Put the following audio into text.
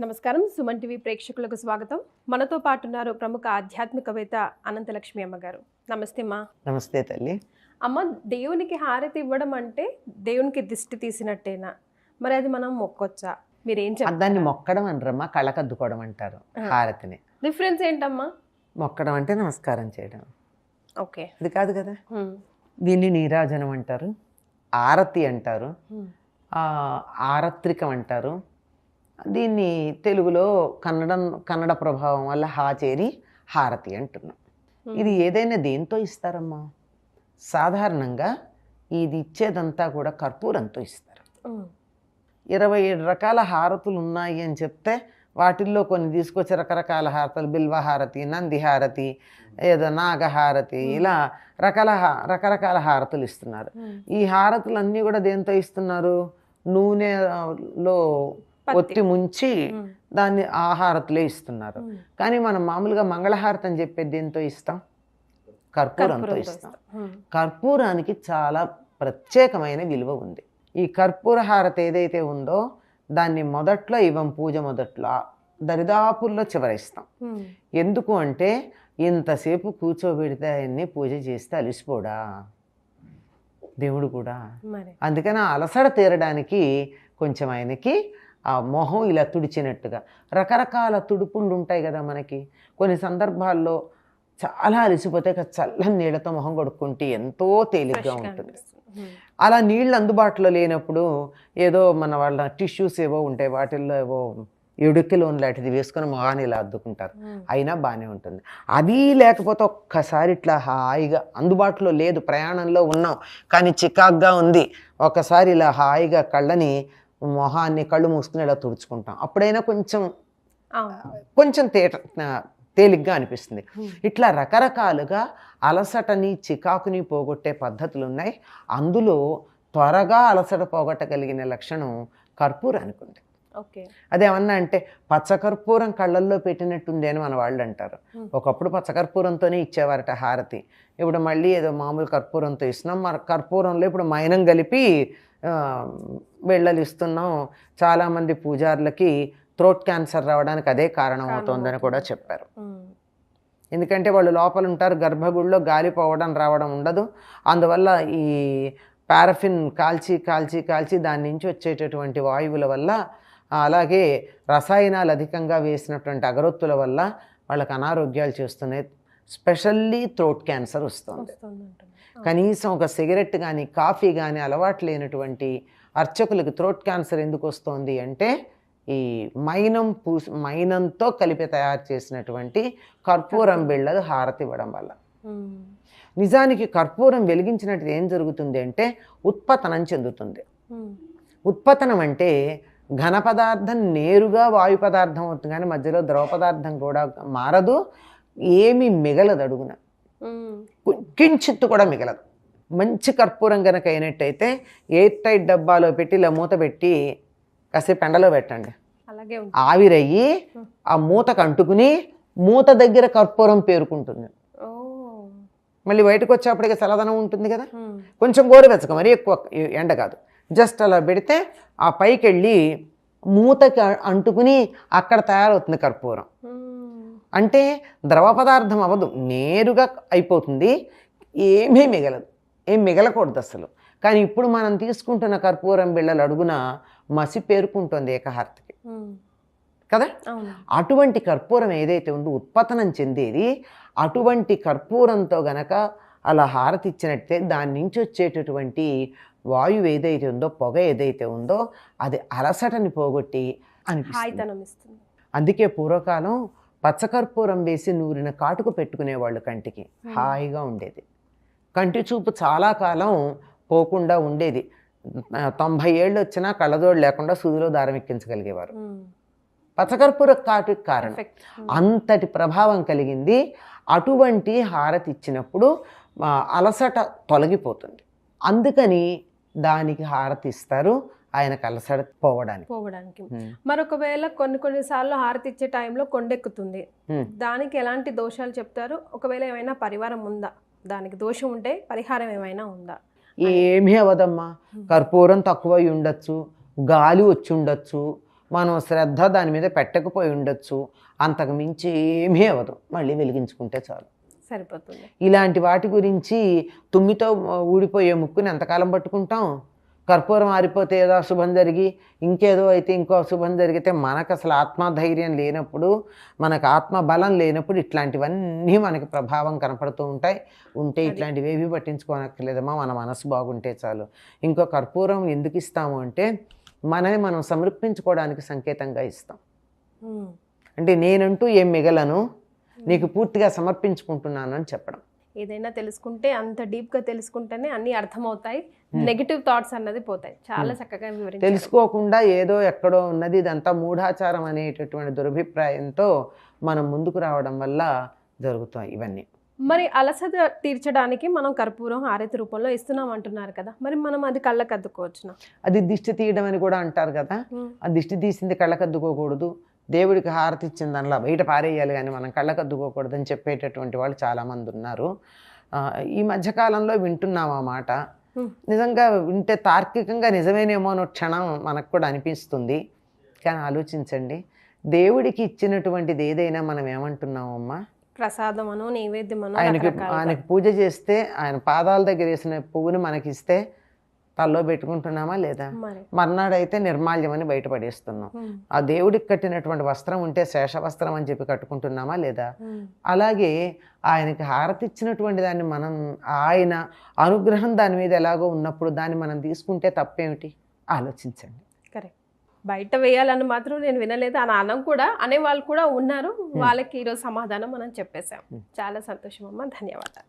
నమస్కారం. సుమన్ టీవీ ప్రేక్షకులకు స్వాగతం. మనతో పాటు ఉన్నారు ప్రముఖ ఆధ్యాత్మికవేత్త అనంతలక్ష్మి అమ్మగారు. నమస్తే అమ్మా. నమస్తే తల్లి. అమ్మ, దేవునికి హారతి ఇవ్వడం అంటే దేవునికి దిష్టి తీసినట్టేనా? మరి అది మనం మొక్కొచ్చా? మీరేం చెప్తారు? దాన్ని మొక్కడం అనరమ్మా, కళ్ళకద్దుకోవడం అంటారు. హారతిని డిఫరెన్స్ ఏంటమ్మా? మొక్కడం అంటే నమస్కారం చేయడం. ఓకే, అది కాదు కదా. దీన్ని నీరాజనం అంటారు, ఆరతి అంటారు, ఆరత్రికం అంటారు. దీన్ని తెలుగులో కన్నడ ప్రభావం వల్ల చేరి హారతి అంటున్నాం. ఇది ఏదైనా దేంతో ఇస్తారమ్మా? సాధారణంగా ఇది ఇచ్చేదంతా కూడా కర్పూరంతో ఇస్తారు. 27 రకాల హారతులు ఉన్నాయి అని చెప్తే వాటిల్లో కొన్ని తీసుకొచ్చి రకరకాల హారతులు, బిల్వ హారతి, నంది హారతి, ఏదో నాగహారతి, ఇలా రకరకాల హారతులు ఇస్తున్నారు. ఈ హారతులన్నీ కూడా దేంతో ఇస్తున్నారు? నూనెలో ఒత్తి ముంచి దాన్ని ఆ హారతులే ఇస్తున్నారు. కానీ మనం మామూలుగా మంగళహారతి అని చెప్పేది దేంతో ఇస్తాం? కర్పూరంతో ఇస్తాం. కర్పూరానికి చాలా ప్రత్యేకమైన విలువ ఉంది. ఈ కర్పూర హారతి ఏదైతే ఉందో దాన్ని మొదట్లో ఇవ్వం, పూజ మొదట్లో దరిదాపుల్లో చివరిస్తాం. ఎందుకు అంటే ఇంతసేపు కూర్చోబెడితే ఆయన్ని పూజ చేస్తే అలిసిపోడా దేవుడు కూడా. అందుకని ఆ అలసట తీరడానికి కొంచెం ఆయనకి ఆ మొహం ఇలా తుడిచినట్టుగా రకరకాల తుడుపుళ్ళు ఉంటాయి కదా మనకి. కొన్ని సందర్భాల్లో చాలా అలసిపోతే చల్లని నీళ్ళతో మొహం కడుక్కుంటే ఎంతో తేలిగ్గా ఉంటుంది. అలా నీళ్ళు అందుబాటులో లేనప్పుడు ఏదో మన వాళ్ళ టిష్యూస్ ఏవో ఉంటాయి, వాటిల్లో ఏవో ఎడుకెలోన్ లాంటిది వేసుకొని మొహాన్ని ఇలా అద్దుకుంటారు, అయినా బాగానే ఉంటుంది. అది లేకపోతే ఒక్కసారి ఇట్లా హాయిగా, అందుబాటులో లేదు, ప్రయాణంలో ఉన్నాం కానీ చికాగ్గా ఉంది, ఒకసారి ఇలా హాయిగా కళ్ళని మొహాన్ని కళ్ళు మూసుకుని ఇలా తుడుచుకుంటాం. అప్పుడైనా కొంచెం తేలిగ్గా అనిపిస్తుంది. ఇట్లా రకరకాలుగా అలసటని చికాకుని పోగొట్టే పద్ధతులు ఉన్నాయి. అందులో త్వరగా అలసట పోగొట్టగలిగిన లక్షణం కర్పూరానికి ఉంది. అదేమన్నా అంటే పచ్చకర్పూరం కళ్ళల్లో పెట్టినట్టుంది అని మన వాళ్ళు అంటారు. ఒకప్పుడు పచ్చకర్పూరంతోనే ఇచ్చేవారట హారతి, ఇప్పుడు మళ్ళీ ఏదో మామూలు కర్పూరంతో ఇస్తున్నాం. మన కర్పూరంలో ఇప్పుడు మైనం కలిపి బిళ్ళలు ఇస్తున్నాం. చాలామంది పూజారులకి థ్రోట్ క్యాన్సర్ రావడానికి అదే కారణం అవుతుందని కూడా చెప్పారు. ఎందుకంటే వాళ్ళు లోపల ఉంటారు, గర్భగుడిలో గాలి పోవడం రావడం ఉండదు. అందువల్ల ఈ పారఫిన్ కాల్చి దాని నుంచి వచ్చేటటువంటి వాయువుల వల్ల, అలాగే రసాయనాలు అధికంగా వేసినటువంటి అగరొత్తుల వల్ల వాళ్ళకి అనారోగ్యాలు చేస్తున్నాయి. స్పెషల్లీ థ్రోట్ క్యాన్సర్ వస్తుంది. కనీసం ఒక సిగరెట్ కానీ కాఫీ కానీ అలవాటు లేనటువంటి అర్చకులకి థ్రోట్ క్యాన్సర్ ఎందుకు వస్తుంది అంటే ఈ మైనంతో కలిపి తయారు చేసినటువంటి కర్పూరం బిళ్ళలు హారతి ఇవ్వడం వల్ల. నిజానికి కర్పూరం వెలిగించినట్టు ఏం జరుగుతుంది అంటే ఉత్పతనం చెందుతుంది. ఉత్పతనం అంటే ఘన పదార్థం నేరుగా వాయు పదార్థం అవుతుంది, కానీ మధ్యలో ద్రవ పదార్థం కూడా మారదు, ఏమీ మిగలదు, అడుగున కించిత్తు కూడా మిగలదు. మంచి కర్పూరం కనుక అయినట్టయితే ఎయిర్ టైట్ డబ్బాలో పెట్టి ఇలా మూత పెట్టి కాసేపు ఎండలో పెట్టండి, ఆవిరయ్యి ఆ మూతకు అంటుకుని మూత దగ్గర కర్పూరం పేరుకుంటుంది. మళ్ళీ బయటకు వచ్చేప్పటికి చల్లదనం ఉంటుంది కదా, కొంచెం గోరువెచ్చగా, మరీ ఎక్కువ ఎండ కాదు, జస్ట్ అలా పెడితే ఆ పైకి వెళ్ళి మూతకి అంటుకుని అక్కడ తయారవుతుంది కర్పూరం. అంటే ద్రవ పదార్థం అవ్వదు, నేరుగా అయిపోతుంది, ఏమీ మిగలదు, ఏం మిగలకూడదు అసలు. కానీ ఇప్పుడు మనం తీసుకుంటున్న కర్పూరం బిళ్ళలు అడుగున మసి పేరుకుంటుంది ఏకహారతికి కదా. అటువంటి కర్పూరం ఏదైతే ఉందో ఉత్పతనం చెందేది, అటువంటి కర్పూరంతో గనక అలా హారతి ఇచ్చినట్టే దాని నుంచి వచ్చేటటువంటి వాయువు ఏదైతే ఉందో, పొగ ఏదైతే ఉందో, అది అలసటని పోగొట్టి అనిపిస్తుంది. అందుకే పూర్వకాలం పచ్చకర్పూరం వేసి నూరిన కాటుకు పెట్టుకునేవాళ్ళు కంటికి, హాయిగా ఉండేది. కంటి చూపు చాలా కాలం పోకుండా ఉండేది. 90 ఏళ్ళు వచ్చినా కళ్ళజోడు లేకుండా సూదిలో దారం ఎక్కించగలిగేవారు. పచ్చకర్పూర కాటుకి కారణం, అంతటి ప్రభావం కలిగింది. అటువంటి హారతి ఇచ్చినప్పుడు అలసట తొలగిపోతుంది. అందుకని దానికి హారతి ఇస్తారు, ఆయనకు అలసట పోవడానికి. మరొకవేళ కొన్నిసార్లు హారతి ఇచ్చే టైంలో కొండెక్కుతుంది, దానికి ఎలాంటి దోషాలు చెప్తారు? ఒకవేళ ఏమైనా పరిహారం ఉందా? దానికి దోషం ఉంటే పరిహారం ఏమైనా ఉందా? ఏమీ అవదమ్మా. కర్పూరం తక్కువ ఉండొచ్చు, గాలి వచ్చి ఉండొచ్చు, మనం శ్రద్ధ దాని మీద పెట్టకపోయి ఉండొచ్చు, అంతకు మించి ఏమీ అవ్వదు, మళ్ళీ వెలిగించుకుంటే చాలు. సరిపోతుంది. ఇలాంటి వాటి గురించి తుమ్మితో ఊడిపోయే ముక్కుని ఎంతకాలం పట్టుకుంటాం? కర్పూరం ఆరిపోతే ఏదో అశుభం జరిగి ఇంకేదో అయితే ఇంకో అశుభం జరిగితే మనకు అసలు ఆత్మధైర్యం లేనప్పుడు, మనకు ఆత్మబలం లేనప్పుడు ఇట్లాంటివన్నీ మనకి ప్రభావం కనపడుతూ ఉంటాయి. ఇట్లాంటివి ఏవి పట్టించుకోనక్కర్లేదమ్మా, మన మనసు బాగుంటే చాలు. ఇంకో కర్పూరం ఎందుకు ఇస్తాము అంటే మనని మనం సమర్పించుకోవడానికి సంకేతంగా ఇస్తాం. అంటే నేనంటూ ఏం మిగలను, నీకు పూర్తిగా సమర్పించుకుంటున్నాను అని చెప్పడం. ఏదైనా తెలుసుకుంటే అంత డీప్గా తెలుసుకుంటేనే అన్నీ అర్థమవుతాయి, నెగిటివ్ థాట్స్ అన్నది పోతాయి. చాలా చక్కగా వివరించారు. తెలుసుకోకుండా ఏదో ఎక్కడో ఉన్నది, ఇదంతా మూఢాచారం అనేటటువంటి దురభిప్రాయంతో మనం ముందుకు రావడం వల్ల జరుగుతాయి ఇవన్నీ. మరి అలసట తీర్చడానికి మనం కర్పూరం హారతి రూపంలో ఇస్తున్నాం అంటున్నారు కదా, మరి మనం అది కళ్ళకు అద్దుకోవచ్చునా? అది దిష్టి తీయడం అని కూడా అంటారు కదా. ఆ దిష్టి తీసింది కళ్ళకు అద్దుకోకూడదు, దేవుడికి హారతి ఇచ్చిన దానిలో బయట పారేయాలి కానీ మనం కళ్ళకు అద్దుకోకూడదని చెప్పేటటువంటి వాళ్ళు చాలామంది ఉన్నారు. ఈ మధ్యకాలంలో వింటున్నాం ఆ మాట. నిజంగా వింటే తార్కికంగా నిజమేనేమో అనే క్షణం మనకు కూడా అనిపిస్తుంది. కానీ ఆలోచించండి, దేవుడికి ఇచ్చినటువంటిది ఏదైనా మనం ఏమంటున్నామమ్మా? ప్రసాదమను, నైవేద్యమను. ఆయనకి పూజ చేస్తే ఆయన పాదాల దగ్గర వేసిన పువ్వుని మనకిస్తే తల్లో పెట్టుకుంటున్నామా లేదా? మర్నాడైతే నిర్మాల్యం అని బయటపడేస్తున్నాం. ఆ దేవుడికి కట్టినటువంటి వస్త్రం ఉంటే శేషవస్త్రం అని చెప్పి కట్టుకుంటున్నామా లేదా? అలాగే ఆయనకి హారతి ఇచ్చినటువంటి దాన్ని మనం, ఆయన అనుగ్రహం దాని మీద ఎలాగో ఉన్నప్పుడు దాన్ని మనం తీసుకుంటే తప్పేమిటి? ఆలోచించండి. కరెక్ట్. బయట వేయాలని మాత్రం నేను వినలేదు, అని అనం కూడా అనేవాళ్ళు కూడా ఉన్నారు. వాళ్ళకి ఈరోజు సమాధానం మనం చెప్పేశాం. చాలా సంతోషం అమ్మా, ధన్యవాదాలు.